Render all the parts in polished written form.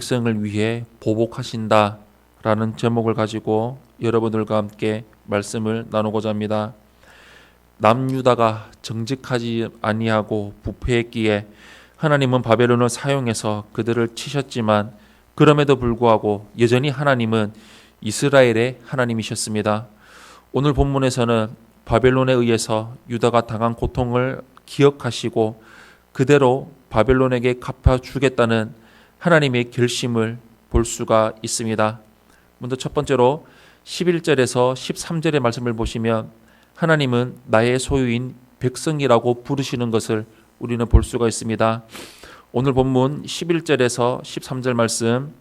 백성을 위해 보복하신다 라는 제목을 가지고 여러분들과 함께 말씀을 나누고자 합니다. 남유다가 정직하지 아니하고 부패했기에 하나님은 바벨론을 사용해서 그들을 치셨지만 그럼에도 불구하고 여전히 하나님은 이스라엘의 하나님이셨습니다. 오늘 본문에서는 바벨론에 의해서 유다가 당한 고통을 기억하시고 그대로 바벨론에게 갚아주겠다는 하나님의 결심을 볼 수가 있습니다. 먼저 첫 번째로 11절에서 13절의 말씀을 보시면 하나님은 나의 소유인 백성이라고 부르시는 것을 우리는 볼 수가 있습니다. 오늘 본문 11절에서 13절 말씀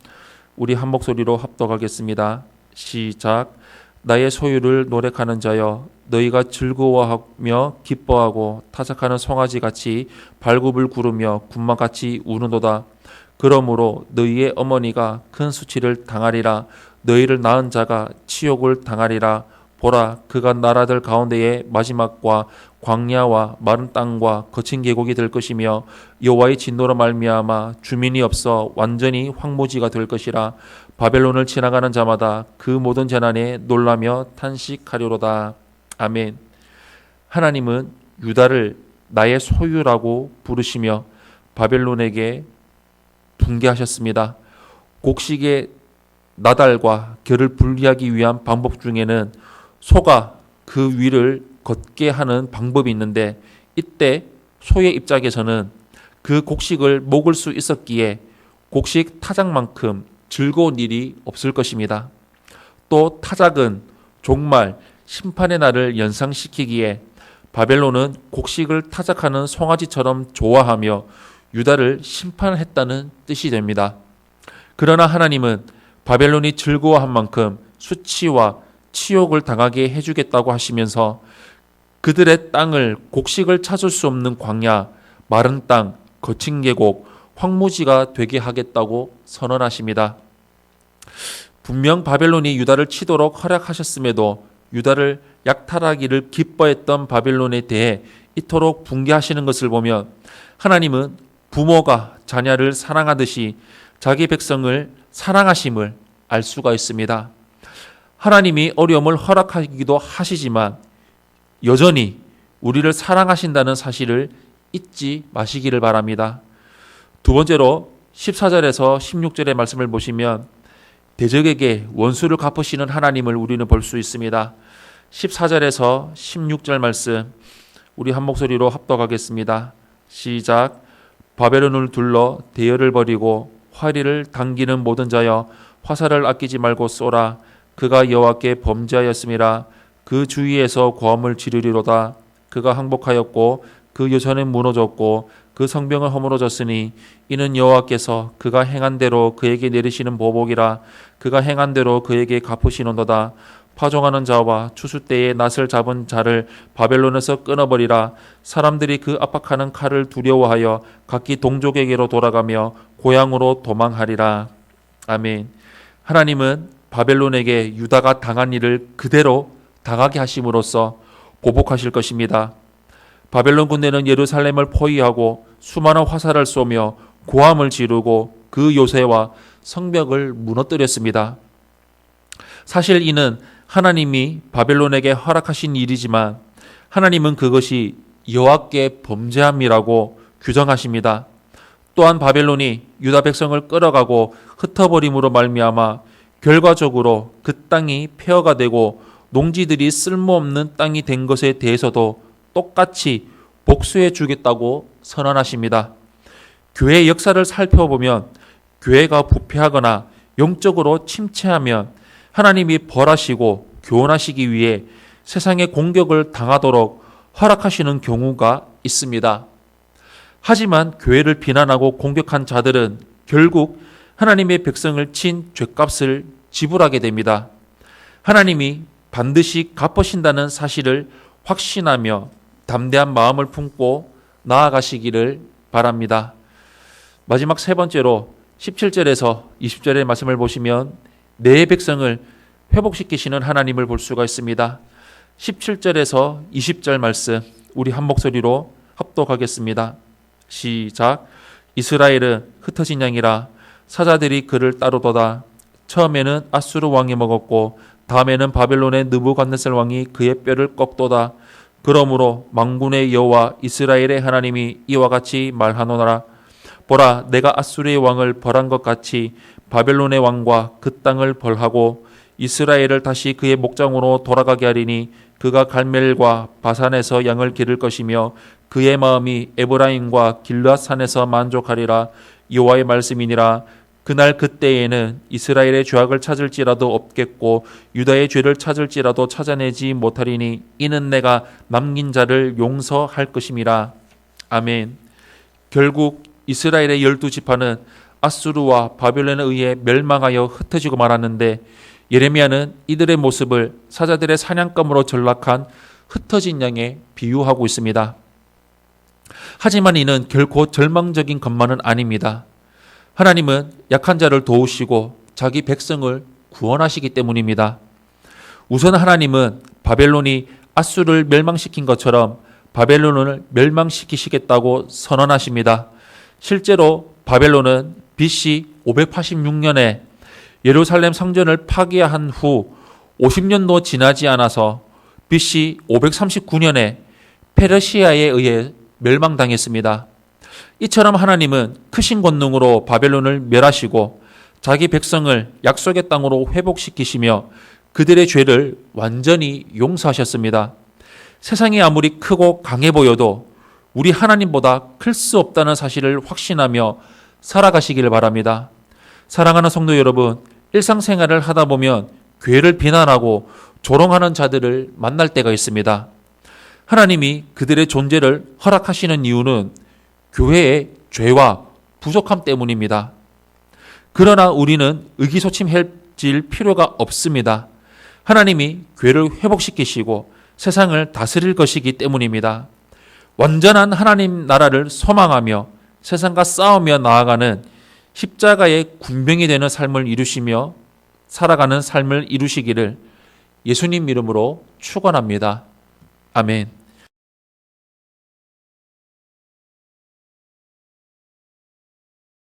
우리 한 목소리로 합독하겠습니다. 시작. 나의 소유를 노력하는 자여 너희가 즐거워하며 기뻐하고 타작하는 송아지같이 발굽을 구르며 군마같이 우는도다. 그러므로 너희의 어머니가 큰 수치를 당하리라. 너희를 낳은 자가 치욕을 당하리라. 보라, 그가 나라들 가운데의 마지막과 광야와 마른 땅과 거친 계곡이 될 것이며 여호와의 진노로 말미암아 주민이 없어 완전히 황무지가 될 것이라. 바벨론을 지나가는 자마다 그 모든 재난에 놀라며 탄식하리로다. 아멘. 하나님은 유다를 나의 소유라고 부르시며 바벨론에게 붕괴하셨습니다. 곡식의 나달과 결을 분리하기 위한 방법 중에는 소가 그 위를 걷게 하는 방법이 있는데 이때 소의 입장에서는 그 곡식을 먹을 수 있었기에 곡식 타작만큼 즐거운 일이 없을 것입니다. 또 타작은 종말, 심판의 날을 연상시키기에 바벨론은 곡식을 타작하는 송아지처럼 좋아하며 유다를 심판했다는 뜻이 됩니다. 그러나 하나님은 바벨론이 즐거워한 만큼 수치와 치욕을 당하게 해주겠다고 하시면서 그들의 땅을 곡식을 찾을 수 없는 광야, 마른 땅, 거친 계곡, 황무지가 되게 하겠다고 선언하십니다. 분명 바벨론이 유다를 치도록 허락하셨음에도 유다를 약탈하기를 기뻐했던 바벨론에 대해 이토록 붕괴하시는 것을 보면 하나님은 부모가 자녀를 사랑하듯이 자기 백성을 사랑하심을 알 수가 있습니다. 하나님이 어려움을 허락하기도 하시지만 여전히 우리를 사랑하신다는 사실을 잊지 마시기를 바랍니다. 두 번째로 14절에서 16절의 말씀을 보시면 대적에게 원수를 갚으시는 하나님을 우리는 볼 수 있습니다. 14절에서 16절 말씀 우리 한 목소리로 합독하겠습니다. 시작. 바벨론을 둘러 대열을 벌이고 화리를 당기는 모든 자여 화살을 아끼지 말고 쏘라. 그가 여호와께 범죄하였음이라. 그 주위에서 고함을 지르리로다. 그가 항복하였고 그 여전은 무너졌고 그 성벽은 허물어졌으니 이는 여호와께서 그가 행한 대로 그에게 내리시는 보복이라. 그가 행한 대로 그에게 갚으시는도다. 파종하는 자와 추수 때에 낫을 잡은 자를 바벨론에서 끊어버리라. 사람들이 그 압박하는 칼을 두려워하여 각기 동족에게로 돌아가며 고향으로 도망하리라. 아멘. 하나님은 바벨론에게 유다가 당한 일을 그대로 당하게 하심으로써 보복하실 것입니다. 바벨론 군대는 예루살렘을 포위하고 수많은 화살을 쏘며 고함을 지르고 그 요새와 성벽을 무너뜨렸습니다. 사실 이는 하나님이 바벨론에게 허락하신 일이지만 하나님은 그것이 여호와께 범죄함이라고 규정하십니다. 또한 바벨론이 유다 백성을 끌어가고 흩어버림으로 말미암아 결과적으로 그 땅이 폐허가 되고 농지들이 쓸모없는 땅이 된 것에 대해서도 똑같이 복수해 주겠다고 선언하십니다. 교회의 역사를 살펴보면 교회가 부패하거나 영적으로 침체하면 하나님이 벌하시고 교훈하시기 위해 세상의 공격을 당하도록 허락하시는 경우가 있습니다. 하지만 교회를 비난하고 공격한 자들은 결국 하나님의 백성을 친 죗값을 지불하게 됩니다. 하나님이 반드시 갚으신다는 사실을 확신하며 담대한 마음을 품고 나아가시기를 바랍니다. 마지막 세 번째로 17절에서 20절의 말씀을 보시면 내 백성을 회복시키시는 하나님을 볼 수가 있습니다. 17절에서 20절 말씀 우리 한 목소리로 합독하겠습니다. 시작. 이스라엘은 흩어진 양이라 사자들이 그를 따르도다. 처음에는 아수르 왕이 먹었고 다음에는 바벨론의 느부갓네살 왕이 그의 뼈를 꺾도다. 그러므로 만군의 여호와 이스라엘의 하나님이 이와 같이 말하노라. 보라, 내가 아수르의 왕을 벌한 것 같이 바벨론의 왕과 그 땅을 벌하고 이스라엘을 다시 그의 목장으로 돌아가게 하리니 그가 갈멜과 바산에서 양을 기를 것이며 그의 마음이 에브라임과 길르앗 산에서 만족하리라. 여호와의 말씀이니라. 그날 그때에는 이스라엘의 죄악을 찾을지라도 없겠고 유다의 죄를 찾을지라도 찾아내지 못하리니 이는 내가 남긴 자를 용서할 것임이라. 아멘. 결국 이스라엘의 12지파는 아수르와 바벨론에 의해 멸망하여 흩어지고 말았는데 예레미야는 이들의 모습을 사자들의 사냥감으로 전락한 흩어진 양에 비유하고 있습니다. 하지만 이는 결코 절망적인 것만은 아닙니다. 하나님은 약한 자를 도우시고 자기 백성을 구원하시기 때문입니다. 우선 하나님은 바벨론이 아수르를 멸망시킨 것처럼 바벨론을 멸망시키시겠다고 선언하십니다. 실제로 바벨론은 BC 586년에 예루살렘 성전을 파괴한 후 50년도 지나지 않아서 BC 539년에 페르시아에 의해 멸망당했습니다. 이처럼 하나님은 크신 권능으로 바벨론을 멸하시고 자기 백성을 약속의 땅으로 회복시키시며 그들의 죄를 완전히 용서하셨습니다. 세상이 아무리 크고 강해 보여도 우리 하나님보다 클 수 없다는 사실을 확신하며 살아가시길 바랍니다. 사랑하는 성도 여러분, 일상생활을 하다 보면 교회를 비난하고 조롱하는 자들을 만날 때가 있습니다. 하나님이 그들의 존재를 허락하시는 이유는 교회의 죄와 부족함 때문입니다. 그러나 우리는 의기소침해질 필요가 없습니다. 하나님이 교회를 회복시키시고 세상을 다스릴 것이기 때문입니다. 완전한 하나님 나라를 소망하며 세상과 싸우며 나아가는 십자가의 군병이 되는 삶을 이루시며 살아가는 삶을 이루시기를 예수님 이름으로 축원합니다. 아멘.